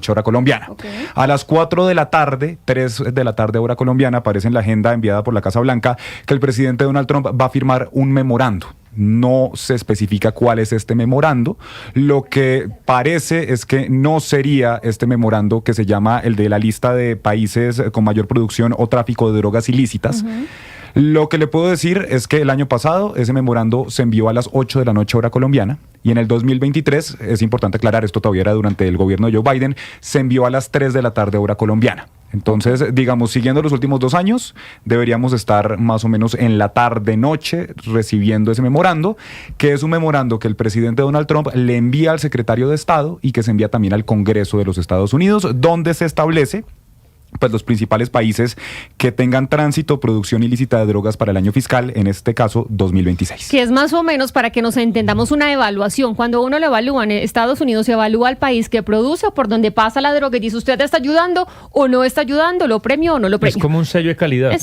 hora colombiana. Okay. A las 4 de la tarde, 3 de la tarde hora colombiana, aparece en la agenda enviada por la Casa Blanca que el presidente Donald Trump va a firmar un memorando. No se especifica cuál es este memorando. Lo que parece es que no sería este memorando que se llama el de la lista de países con mayor producción o tráfico de drogas ilícitas. Lo que le puedo decir es que el año pasado ese memorando se envió a las 8 de la noche hora colombiana y en el 2023, es importante aclarar, esto todavía era durante el gobierno de Joe Biden, se envió a las 3 de la tarde hora colombiana. Entonces, digamos, siguiendo los últimos 2 años, deberíamos estar más o menos en la tarde-noche recibiendo ese memorando, que es un memorando que el presidente Donald Trump le envía al secretario de Estado y que se envía también al Congreso de los Estados Unidos, donde se establece pues los principales países que tengan tránsito o producción ilícita de drogas para el año fiscal, en este caso 2026. Que es más o menos, para que nos entendamos, una evaluación. Cuando uno lo evalúa en Estados Unidos, se evalúa al país que produce o por donde pasa la droga y dice, ¿usted está ayudando o no está ayudando? ¿Lo premio o no lo premio? Es como un sello de calidad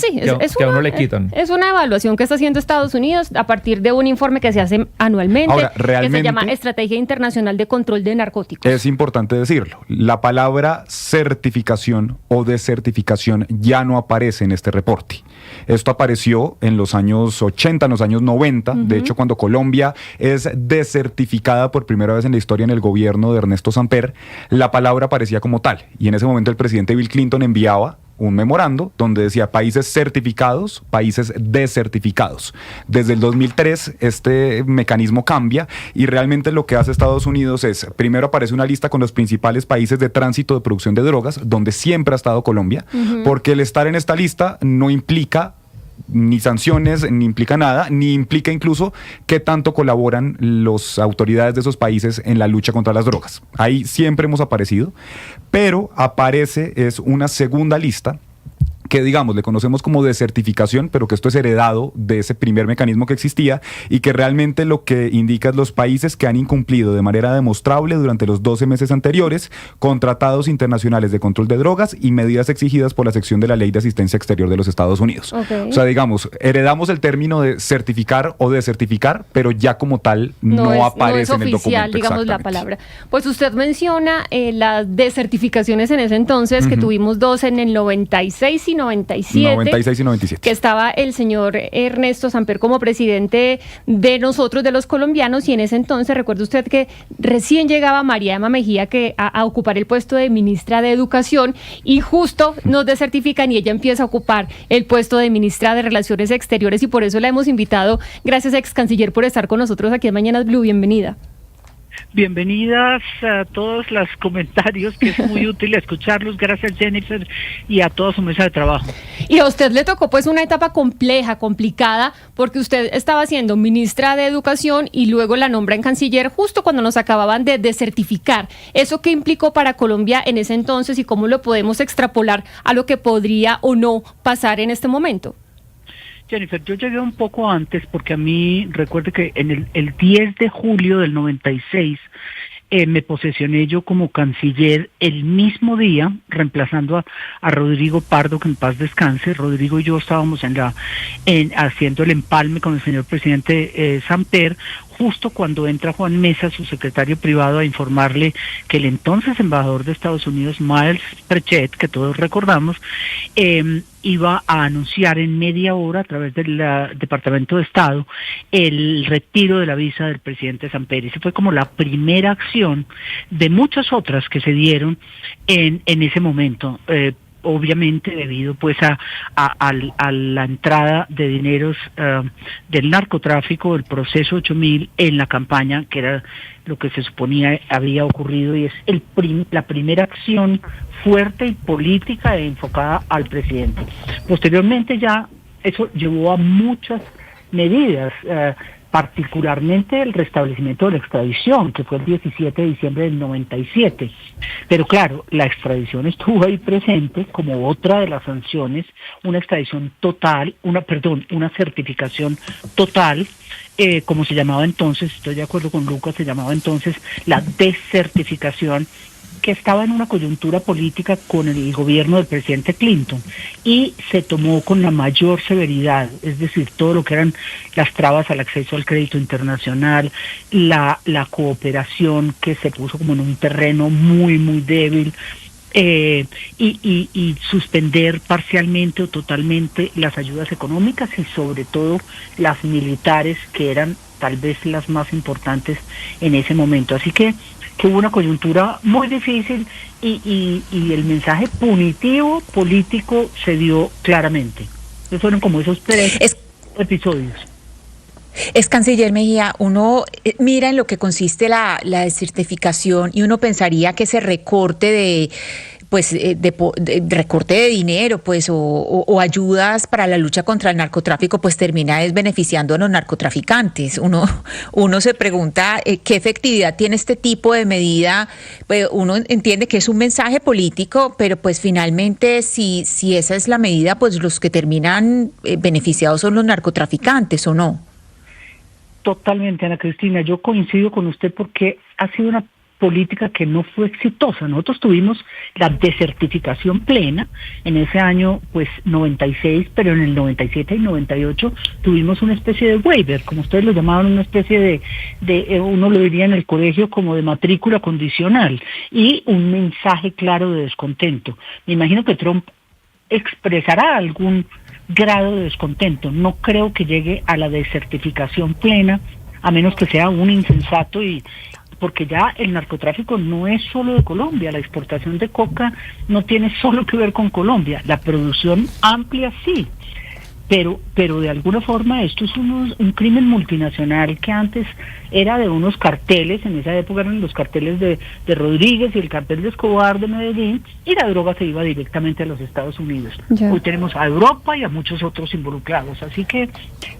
que a uno le quitan. Es una evaluación que está haciendo Estados Unidos a partir de un informe que se hace anualmente. Ahora, realmente, que se llama Estrategia Internacional de Control de Narcóticos. Es importante decirlo. La palabra certificación o desertificación ya no aparece en este reporte. Esto apareció en los años 80, en los años 90. De hecho, cuando Colombia es desertificada por primera vez en la historia en el gobierno de Ernesto Samper, la palabra aparecía como tal. Y en ese momento el presidente Bill Clinton enviaba un memorando donde decía países certificados, países desertificados. Desde el 2003 este mecanismo cambia y realmente lo que hace Estados Unidos es, primero aparece una lista con los principales países de tránsito de producción de drogas, donde siempre ha estado Colombia, porque el estar en esta lista no implica ni sanciones, ni implica nada, ni implica incluso qué tanto colaboran las autoridades de esos países en la lucha contra las drogas. Ahí siempre hemos aparecido, pero aparece es una segunda lista que, digamos, le conocemos como desertificación, pero que esto es heredado de ese primer mecanismo que existía y que realmente lo que indica es los países que han incumplido de manera demostrable durante los 12 meses anteriores con tratados internacionales de control de drogas y medidas exigidas por la sección de la Ley de Asistencia Exterior de los Estados Unidos. Okay. O sea, digamos, heredamos el término de certificar o desertificar, pero ya como tal no aparece en el documento. Oficial, digamos, la palabra. Pues usted menciona las desertificaciones en ese entonces, que tuvimos 2 en el 96 y 97, 96 y 97. Que estaba el señor Ernesto Samper como presidente de nosotros, de los colombianos, y en ese entonces, recuerda usted que recién llegaba María Emma Mejía a ocupar el puesto de ministra de Educación, y justo nos desertifican y ella empieza a ocupar el puesto de ministra de Relaciones Exteriores, y por eso la hemos invitado. Gracias, ex canciller, por estar con nosotros aquí en Mañanas Blue. Bienvenida. Bienvenidas a todos los comentarios, que es muy útil escucharlos. Gracias, Jennifer, y a toda su mesa de trabajo. Y a usted le tocó pues una etapa compleja, complicada, porque usted estaba siendo ministra de Educación y luego la nombra en canciller justo cuando nos acababan de desertificar. ¿Eso qué implicó para Colombia en ese entonces y cómo lo podemos extrapolar a lo que podría o no pasar en este momento? Jennifer, yo llegué un poco antes porque a mí, recuerde que en el 10 de julio del 96 me posesioné yo como canciller el mismo día, reemplazando a Rodrigo Pardo, que en paz descanse. Rodrigo y yo estábamos haciendo el empalme con el señor presidente Samper, justo cuando entra Juan Mesa, su secretario privado, a informarle que el entonces embajador de Estados Unidos, Miles Prechet, que todos recordamos, iba a anunciar en media hora a través del Departamento de Estado el retiro de la visa del presidente Samper. Esa fue como la primera acción de muchas otras que se dieron en ese momento. Obviamente debido pues a la entrada de dineros del narcotráfico, el proceso 8000 en la campaña, que era lo que se suponía había ocurrido, y es la primera acción fuerte y política enfocada al presidente. Posteriormente ya eso llevó a muchas medidas, particularmente el restablecimiento de la extradición, que fue el 17 de diciembre del 97. Pero claro, la extradición estuvo ahí presente como otra de las sanciones, una extradición total, una certificación total, como se llamaba entonces, estoy de acuerdo con Lucas, se llamaba entonces la desertificación, que estaba en una coyuntura política con el gobierno del presidente Clinton y se tomó con la mayor severidad, es decir, todo lo que eran las trabas al acceso al crédito internacional, la cooperación que se puso como en un terreno muy, muy débil, y suspender parcialmente o totalmente las ayudas económicas y sobre todo las militares, que eran tal vez las más importantes en ese momento. Así que hubo una coyuntura muy difícil y el mensaje punitivo político se dio claramente. Esos fueron como esos tres episodios. Canciller Mejía, uno mira en lo que consiste la desertificación y uno pensaría que ese recorte de recorte de dinero, pues, o ayudas para la lucha contra el narcotráfico, pues termina desbeneficiando a los narcotraficantes. Uno se pregunta qué efectividad tiene este tipo de medida. Pues uno entiende que es un mensaje político, pero pues finalmente si esa es la medida, pues los que terminan beneficiados son los narcotraficantes, ¿o no? Totalmente, Ana Cristina. Yo coincido con usted porque ha sido una política que no fue exitosa. Nosotros tuvimos la desertificación plena en ese año, pues 96, pero en el 97 y 98 tuvimos una especie de waiver, como ustedes lo llamaban, una especie de uno lo diría en el colegio como de matrícula condicional y un mensaje claro de descontento. Me imagino que Trump expresará algún grado de descontento. No creo que llegue a la desertificación plena, a menos que sea un insensato, y porque ya el narcotráfico no es solo de Colombia, la exportación de coca no tiene solo que ver con Colombia, la producción amplia sí, pero de alguna forma esto es un crimen multinacional que antes era de unos carteles, en esa época eran los carteles de Rodríguez y el cartel de Escobar de Medellín, y la droga se iba directamente a los Estados Unidos. Ya. Hoy tenemos a Europa y a muchos otros involucrados, así que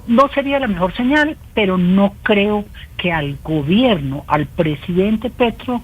no sería la mejor señal, pero no creo que al gobierno, al presidente Petro,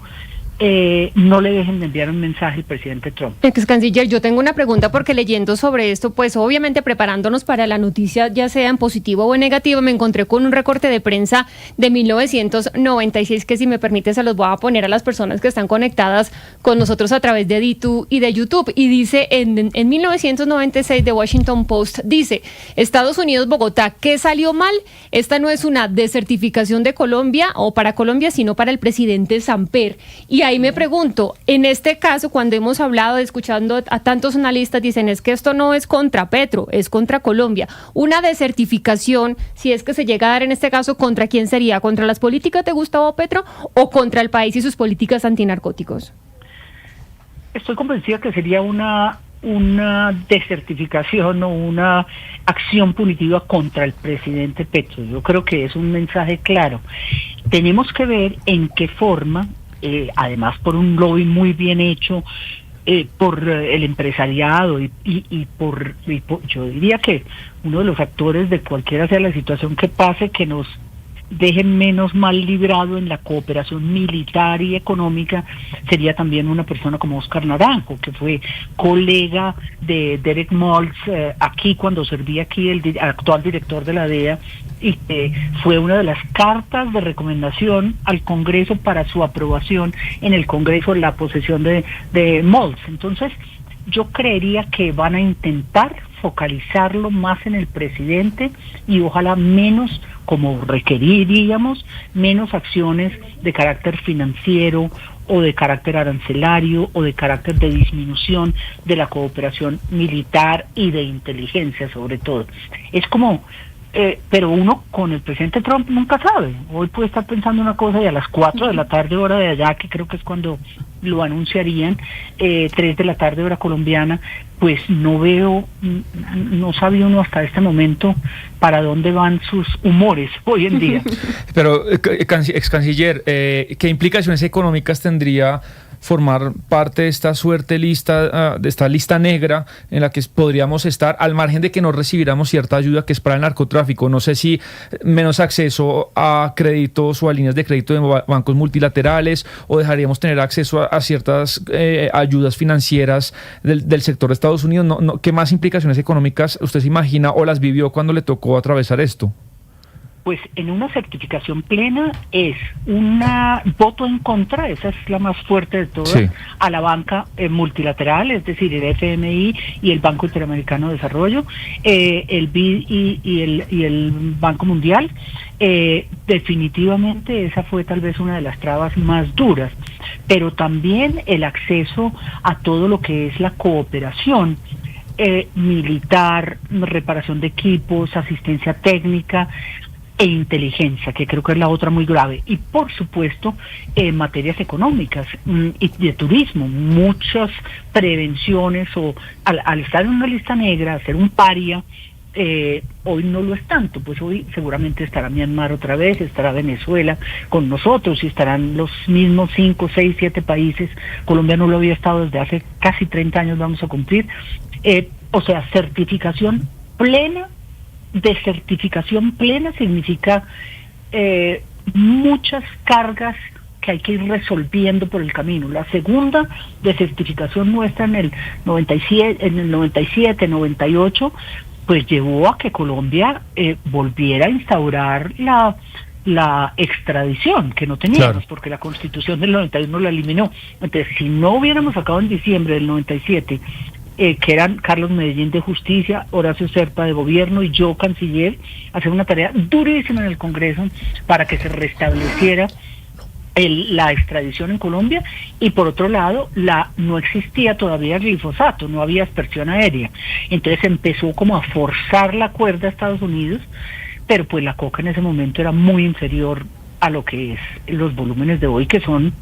no le dejen de enviar un mensaje al presidente Trump. Ex canciller, yo tengo una pregunta porque leyendo sobre esto, pues obviamente preparándonos para la noticia, ya sea en positivo o en negativo, me encontré con un recorte de prensa de 1996 que, si me permite, se los voy a poner a las personas que están conectadas con nosotros a través de DITU y de YouTube. Y dice, en 1996, The Washington Post dice: Estados Unidos, Bogotá, ¿qué salió mal? Esta no es una desertificación de Colombia o para Colombia, sino para el presidente Samper. Y ahí me pregunto, en este caso, cuando hemos hablado, escuchando a tantos analistas, dicen es que esto no es contra Petro, es contra Colombia. Una desertificación, si es que se llega a dar en este caso, ¿contra quién sería? ¿Contra las políticas de Gustavo Petro o contra el país y sus políticas antinarcóticos? Estoy convencida que sería una desertificación o una acción punitiva contra el presidente Petro. Yo creo que es un mensaje claro. Tenemos que ver en qué forma, además por un lobby muy bien hecho, por el empresariado y por yo diría que uno de los actores de cualquiera sea la situación que pase, que nos dejen menos mal librado en la cooperación militar y económica, sería también una persona como Oscar Naranjo, que fue colega de Derek Maltz aquí cuando servía aquí el actual director de la DEA, y que fue una de las cartas de recomendación al Congreso para su aprobación en el Congreso, la posesión de Maltz. Entonces, yo creería que van a intentar focalizarlo más en el presidente y ojalá menos, como requeriríamos, menos acciones de carácter financiero o de carácter arancelario o de carácter de disminución de la cooperación militar y de inteligencia sobre todo. Es como, pero uno con el presidente Trump nunca sabe. Hoy puede estar pensando una cosa y a las 4 de la tarde hora de allá, que creo que es cuando lo anunciarían, 3 de la tarde hora colombiana, pues no sabe uno hasta este momento para dónde van sus humores hoy en día. Pero, ex canciller, ¿qué implicaciones económicas tendría formar parte de esta de esta lista negra en la que podríamos estar, al margen de que no recibiéramos cierta ayuda que es para el narcotráfico? No sé si menos acceso a créditos o a líneas de crédito de bancos multilaterales, o dejaríamos tener acceso a ciertas ayudas financieras del sector de Estados Unidos. ¿Qué más implicaciones económicas usted se imagina o las vivió cuando le tocó atravesar esto? Pues en una certificación plena es una voto en contra, esa es la más fuerte de todas, sí, a la banca multilateral, es decir, el FMI y el Banco Interamericano de Desarrollo, el BID y el Banco Mundial. Definitivamente esa fue tal vez una de las trabas más duras, pero también el acceso a todo lo que es la cooperación militar, reparación de equipos, asistencia técnica e inteligencia, que creo que es la otra muy grave, y por supuesto materias económicas y de turismo, muchas prevenciones, o al estar en una lista negra, ser un paria, hoy no lo es tanto, pues hoy seguramente estará Myanmar otra vez, estará Venezuela con nosotros y estarán los mismos 5, 6, 7 países. Colombia no lo había estado desde hace casi 30 años, vamos a cumplir. O sea, certificación plena. De certificación plena significa muchas cargas que hay que ir resolviendo por el camino. La segunda de certificación nuestra en el 97, 98, pues llevó a que Colombia volviera a instaurar la extradición que no teníamos, claro, porque la Constitución del 91 la eliminó. Entonces, si no hubiéramos sacado en diciembre del 97 que eran Carlos Medellín de Justicia, Horacio Serpa de Gobierno y yo, canciller, hacer una tarea durísima en el Congreso para que se restableciera la extradición en Colombia, y por otro lado, no existía todavía el glifosato, no había aspersión aérea. Entonces empezó como a forzar la cuerda a Estados Unidos, pero pues la coca en ese momento era muy inferior a lo que es los volúmenes de hoy, que son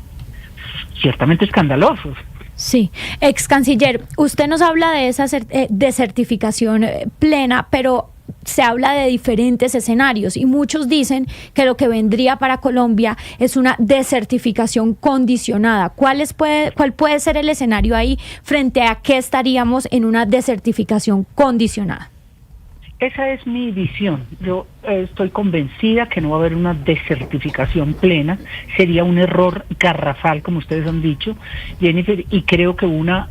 ciertamente escandalosos. Sí, ex canciller, usted nos habla de esa desertificación plena, pero se habla de diferentes escenarios y muchos dicen que lo que vendría para Colombia es una desertificación condicionada. ¿Cuál puede ser el escenario ahí frente a qué estaríamos en una desertificación condicionada? Esa es mi visión. Yo estoy convencida que no va a haber una desertificación plena. Sería un error garrafal, como ustedes han dicho, Jennifer, y creo que una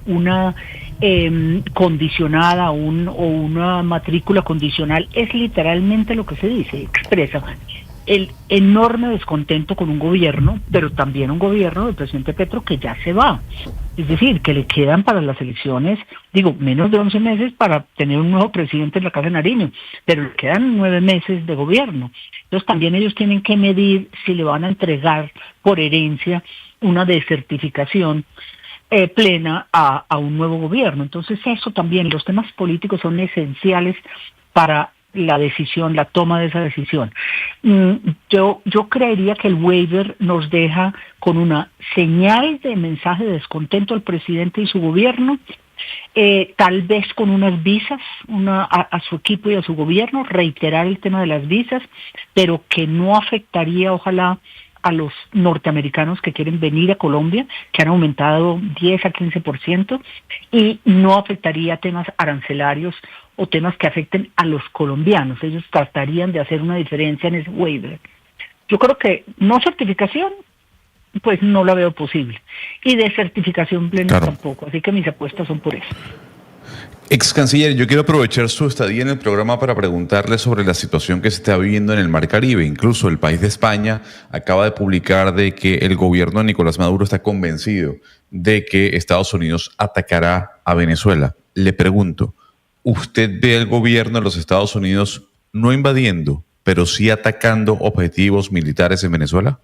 condicionada o una matrícula condicional es literalmente lo que se dice, expresa el enorme descontento con un gobierno, pero también un gobierno del presidente Petro que ya se va. Es decir, que le quedan para las elecciones, menos de 11 meses para tener un nuevo presidente en la Casa de Nariño, pero le quedan 9 meses de gobierno. Entonces también ellos tienen que medir si le van a entregar por herencia una desertificación plena a un nuevo gobierno. Entonces eso también, los temas políticos son esenciales para la decisión, la toma de esa decisión. Yo creería que el waiver nos deja con una señal de mensaje de descontento al presidente y su gobierno, tal vez con unas visas a su equipo y a su gobierno, reiterar el tema de las visas, pero que no afectaría, ojalá, a los norteamericanos que quieren venir a Colombia, que han aumentado 10 a 15%, y no afectaría temas arancelarios o temas que afecten a los colombianos. Ellos tratarían de hacer una diferencia en ese waiver. Yo creo que no certificación, pues no la veo posible. Y de certificación plena, claro, tampoco. Así que mis apuestas son por eso. Ex canciller, yo quiero aprovechar su estadía en el programa para preguntarle sobre la situación que se está viviendo en el Mar Caribe. Incluso el país de España acaba de publicar de que el gobierno de Nicolás Maduro está convencido de que Estados Unidos atacará a Venezuela. Le pregunto, ¿usted ve al gobierno de los Estados Unidos no invadiendo, pero sí atacando objetivos militares en Venezuela?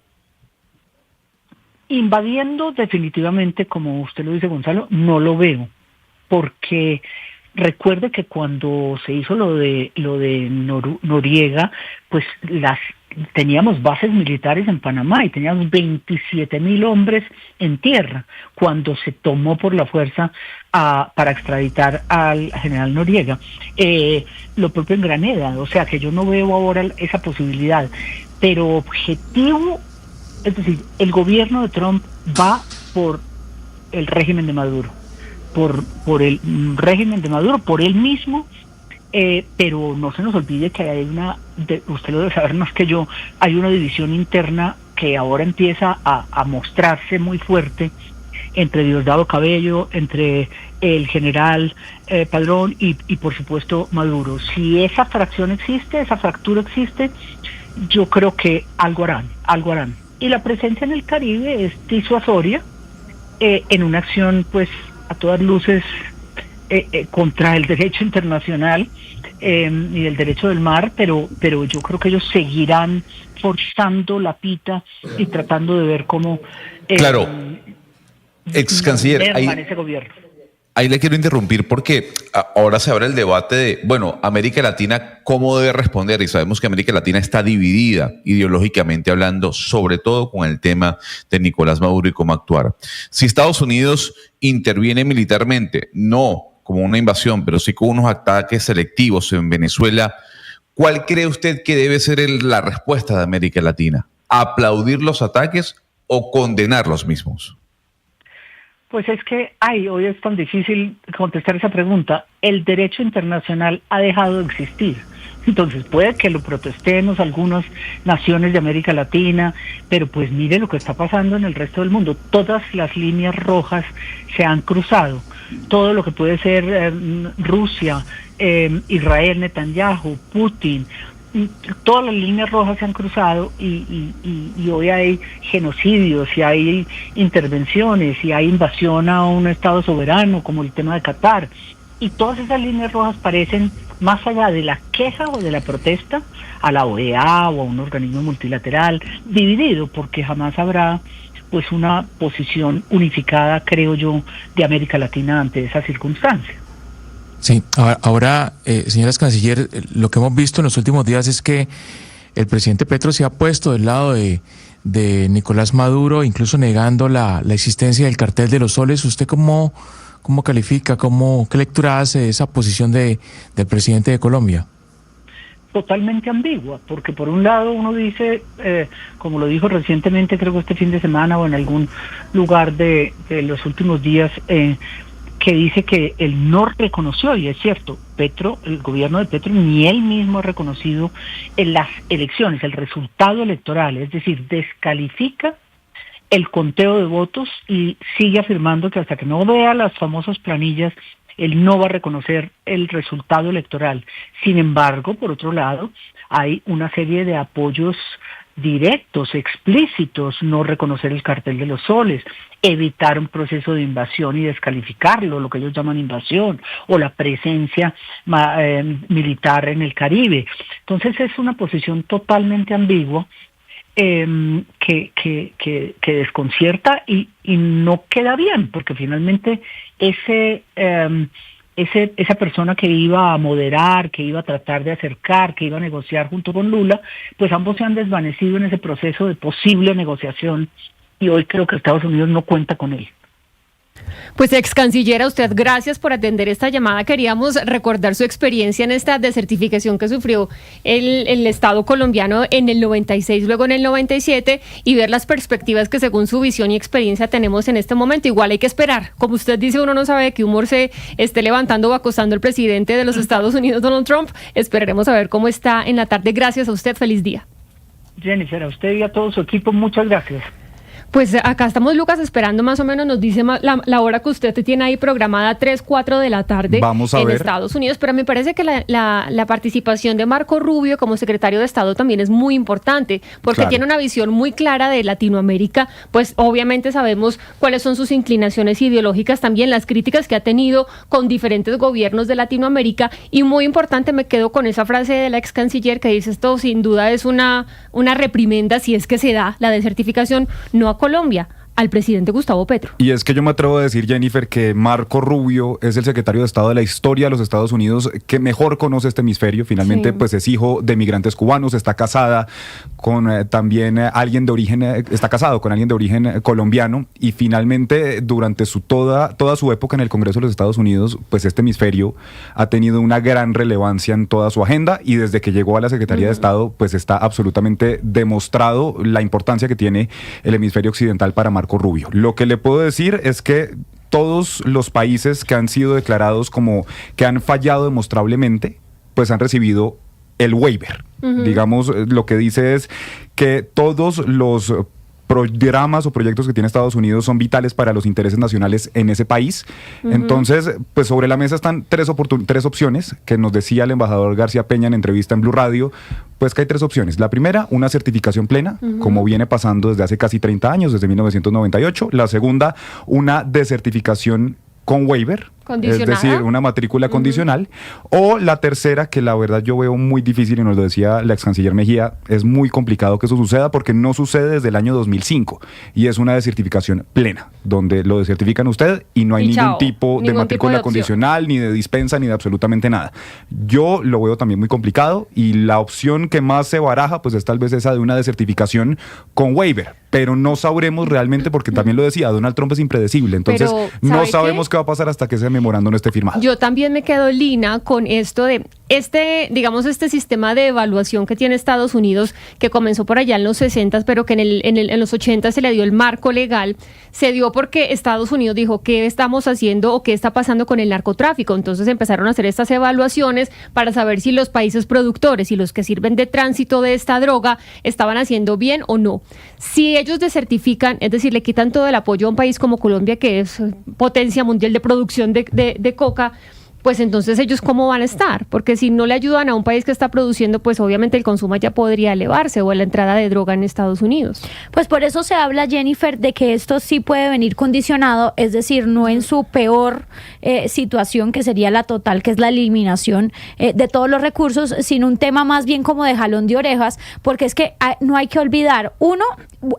Invadiendo definitivamente, como usted lo dice, Gonzalo, no lo veo, porque recuerde que cuando se hizo lo de Noriega, pues teníamos bases militares en Panamá y teníamos 27,000 hombres en tierra cuando se tomó por la fuerza para extraditar al general Noriega. Lo propio en Granada, o sea que yo no veo ahora esa posibilidad, pero objetivo, es decir, el gobierno de Trump va por el régimen de Maduro, por el régimen de Maduro, por él mismo, pero no se nos olvide que hay usted lo debe saber más que yo, hay una división interna que ahora empieza a mostrarse muy fuerte entre Diosdado Cabello, entre el general Padrón y por supuesto Maduro. Si esa fractura existe, yo creo que algo harán. Y la presencia en el Caribe es disuasoria en una acción, pues, a todas luces contra el derecho internacional y el derecho del mar, pero yo creo que ellos seguirán forzando la pita y tratando de ver cómo claro, ex canciller, ese gobierno. Ahí le quiero interrumpir porque ahora se abre el debate de, bueno, América Latina, ¿cómo debe responder? Y sabemos que América Latina está dividida ideológicamente hablando, sobre todo con el tema de Nicolás Maduro y cómo actuar. Si Estados Unidos interviene militarmente, no como una invasión, pero sí con unos ataques selectivos en Venezuela, ¿cuál cree usted que debe ser la respuesta de América Latina? ¿Aplaudir los ataques o condenar los mismos? Pues es que, hoy es tan difícil contestar esa pregunta. El derecho internacional ha dejado de existir. Entonces puede que lo protestemos algunas naciones de América Latina, pero pues mire lo que está pasando en el resto del mundo. Todas las líneas rojas se han cruzado. Todo lo que puede ser Rusia, Israel, Netanyahu, Putin, todas las líneas rojas se han cruzado y hoy hay genocidios y hay intervenciones y hay invasión a un estado soberano como el tema de Qatar, y todas esas líneas rojas parecen, más allá de la queja o de la protesta, a la OEA o a un organismo multilateral dividido, porque jamás habrá pues una posición unificada, creo yo, de América Latina ante esa circunstancia. Sí, ahora señoras canciller, lo que hemos visto en los últimos días es que el presidente Petro se ha puesto del lado de Nicolás Maduro, incluso negando la existencia del cartel de los soles. ¿Usted cómo califica, qué lectura hace de esa posición del presidente de Colombia? Totalmente ambigua, porque por un lado uno dice, como lo dijo recientemente, creo que este fin de semana o en algún lugar de los últimos días, que dice que él no reconoció, y es cierto, el gobierno de Petro, ni él mismo ha reconocido en las elecciones, el resultado electoral, es decir, descalifica el conteo de votos y sigue afirmando que hasta que no vea las famosas planillas, él no va a reconocer el resultado electoral. Sin embargo, por otro lado, hay una serie de apoyos directos, explícitos: no reconocer el cartel de los soles, evitar un proceso de invasión y descalificarlo, lo que ellos llaman invasión, o la presencia militar en el Caribe. Entonces es una posición totalmente ambigua que desconcierta y no queda bien, porque finalmente esa persona que iba a moderar, que iba a tratar de acercar, que iba a negociar junto con Lula, pues ambos se han desvanecido en ese proceso de posible negociación, y hoy creo que Estados Unidos no cuenta con él. Pues ex canciller, usted gracias por atender esta llamada. Queríamos recordar su experiencia en esta desertificación que sufrió el Estado colombiano en el 96, luego en el 97, y ver las perspectivas que según su visión y experiencia tenemos en este momento. Igual hay que esperar. Como usted dice, uno no sabe de qué humor se esté levantando o acostando el presidente de los Estados Unidos, Donald Trump. Esperaremos a ver cómo está en la tarde. Gracias a usted. Feliz día. Jennifer, a usted y a todo su equipo, muchas gracias. Pues acá estamos, Lucas, esperando más o menos, nos dice la hora que usted tiene ahí programada, 3, 4 de la tarde. Vamos a ver. Estados Unidos, pero me parece que la participación de Marco Rubio como secretario de Estado también es muy importante, porque claro, tiene una visión muy clara de Latinoamérica. Pues obviamente sabemos cuáles son sus inclinaciones ideológicas, también las críticas que ha tenido con diferentes gobiernos de Latinoamérica, y muy importante, me quedo con esa frase de la ex canciller que dice: esto sin duda es una reprimenda, si es que se da la desertificación, no a Colombia, al presidente Gustavo Petro. Y es que yo me atrevo a decir, Jennifer, que Marco Rubio es el secretario de Estado de la historia de los Estados Unidos que mejor conoce este hemisferio. Finalmente, sí, pues es hijo de migrantes cubanos, está casada con también alguien de origen, está casado con alguien de origen colombiano, y finalmente durante toda su época en el Congreso de los Estados Unidos, pues este hemisferio ha tenido una gran relevancia en toda su agenda, y desde que llegó a la Secretaría de Estado, pues está absolutamente demostrado la importancia que tiene el hemisferio occidental para Marco Rubio. Lo que le puedo decir es que todos los países que han sido declarados como que han fallado demostrablemente, pues han recibido el waiver. Digamos, lo que dice es que todos los programas o proyectos que tiene Estados Unidos son vitales para los intereses nacionales en ese país. Entonces, pues sobre la mesa están tres opciones que nos decía el embajador García Peña en entrevista en Blue Radio, pues que hay tres opciones. La primera, una certificación plena, como viene pasando desde hace casi 30 años, desde 1998. La segunda, una desertificación con waiver, es decir, una matrícula condicional, o la tercera, que la verdad yo veo muy difícil, y nos lo decía la ex canciller Mejía, es muy complicado que eso suceda porque no sucede desde el año 2005, y es una desertificación plena, donde lo desertifican usted y no hay ningún tipo de matrícula condicional, ni de dispensa, ni de absolutamente nada. Yo lo veo también muy complicado, y la opción que más se baraja, pues es tal vez esa de una desertificación con waiver, pero no sabremos realmente, porque también lo decía, Donald Trump es impredecible, entonces no sabemos qué va a pasar hasta que ese memorando no esté firmado. Yo también me quedo, Lina, con esto de digamos, este sistema de evaluación que tiene Estados Unidos, que comenzó por allá en los 60, pero que en los 80 se le dio el marco legal, se dio porque Estados Unidos dijo qué estamos haciendo o qué está pasando con el narcotráfico. Entonces empezaron a hacer estas evaluaciones para saber si los países productores y los que sirven de tránsito de esta droga estaban haciendo bien o no. Si ellos desertifican, es decir, le quitan todo el apoyo a un país como Colombia, que es potencia mundial de producción de coca, pues entonces ellos ¿cómo van a estar? Porque si no le ayudan a un país que está produciendo, pues obviamente el consumo ya podría elevarse, o la entrada de droga en Estados Unidos. Pues por eso se habla, Jennifer, de que esto sí puede venir condicionado, es decir, no en su peor situación, que sería la total, que es la eliminación de todos los recursos, sino un tema más bien como de jalón de orejas, porque es que no hay que olvidar, uno,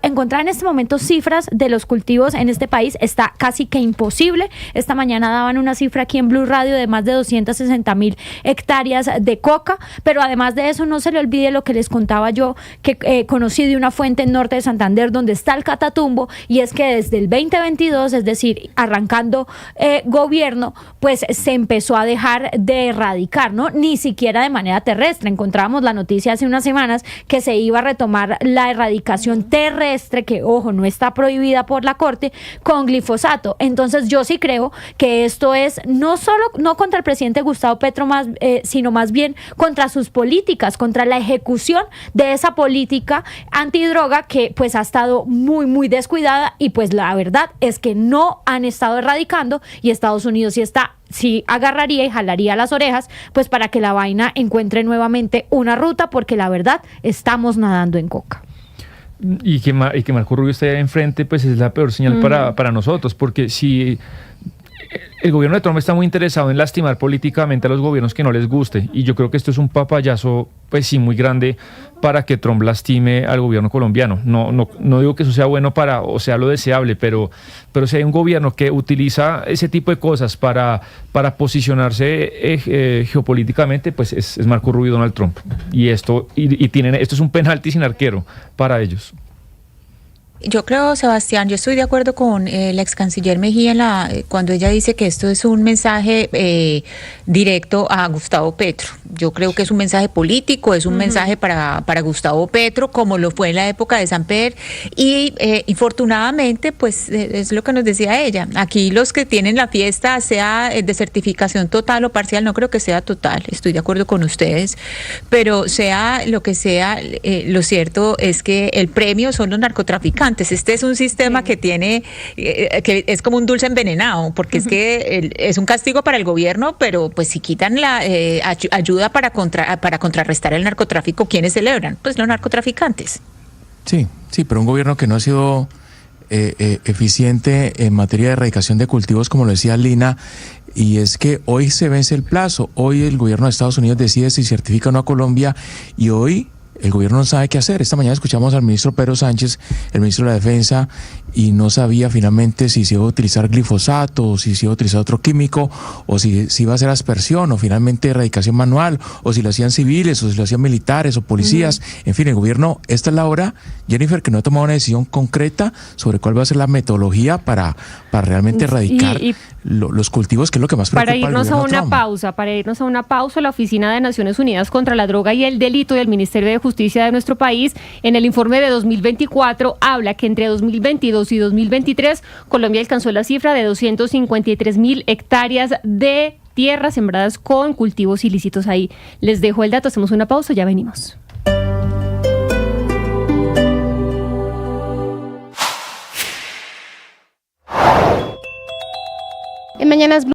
encontrar en este momento cifras de los cultivos en este país está casi que imposible. Esta mañana daban una cifra aquí en Blue Radio de más de 260,000 hectáreas de coca, pero además de eso no se le olvide lo que les contaba yo, que conocí de una fuente en norte de Santander donde está el Catatumbo, y es que desde el 2022, es decir, arrancando gobierno, pues se empezó a dejar de erradicar, ¿no? Ni siquiera de manera terrestre. Encontrábamos la noticia hace unas semanas que se iba a retomar la erradicación terrestre, que ojo, no está prohibida por la Corte, con glifosato. Entonces yo sí creo que esto es no contra el presidente Gustavo Petro, sino más bien contra sus políticas, contra la ejecución de esa política antidroga que pues ha estado muy, muy descuidada, y pues la verdad es que no han estado erradicando, y Estados Unidos sí agarraría y jalaría las orejas pues para que la vaina encuentre nuevamente una ruta, porque la verdad estamos nadando en coca. Y que Marco Rubio esté enfrente, pues es la peor señal para nosotros, porque si el gobierno de Trump está muy interesado en lastimar políticamente a los gobiernos que no les guste, y yo creo que esto es un papayazo, pues sí, muy grande para que Trump lastime al gobierno colombiano. No digo que eso sea bueno o sea lo deseable, pero si hay un gobierno que utiliza ese tipo de cosas para posicionarse geopolíticamente, pues es Marco Rubio y Donald Trump. Y esto es un penalti sin arquero para ellos. Yo creo, Sebastián, yo estoy de acuerdo con la ex canciller Mejía cuando ella dice que esto es un mensaje directo a Gustavo Petro. Yo creo que es un mensaje político, es un mensaje para Gustavo Petro, como lo fue en la época de Samper, y infortunadamente, pues es lo que nos decía ella. Aquí los que tienen la fiesta, sea de certificación total o parcial, no creo que sea total, estoy de acuerdo con ustedes, pero sea lo que sea, lo cierto es que el premio son los narcotraficantes. Este es un sistema que tiene, que es como un dulce envenenado, porque es que es un castigo para el gobierno, pero pues si quitan la ayuda para contrarrestar el narcotráfico, ¿quiénes celebran? Pues los narcotraficantes. Sí, pero un gobierno que no ha sido eficiente en materia de erradicación de cultivos, como lo decía Lina, y es que hoy se vence el plazo. Hoy el gobierno de Estados Unidos decide si certifica o no a Colombia, y hoy el gobierno no sabe qué hacer. Esta mañana escuchamos al ministro Pedro Sánchez, el ministro de la Defensa, y no sabía finalmente si se iba a utilizar glifosato, o si se iba a utilizar otro químico, o si iba a hacer aspersión, o finalmente erradicación manual, o si lo hacían civiles, o si lo hacían militares o policías. En fin, el gobierno, esta es la hora, Jennifer, que no ha tomado una decisión concreta sobre cuál va a ser la metodología para realmente erradicar los cultivos, que es lo que más preocupa al gobierno. Para irnos a una pausa, la Oficina de Naciones Unidas contra la Droga y el Delito del Ministerio de Justicia de nuestro país, en el informe de 2024, habla que entre 2022 y 2023, Colombia alcanzó la cifra de 253,000 hectáreas de tierras sembradas con cultivos ilícitos. Ahí les dejo el dato, hacemos una pausa, ya venimos. Mañanas Blue.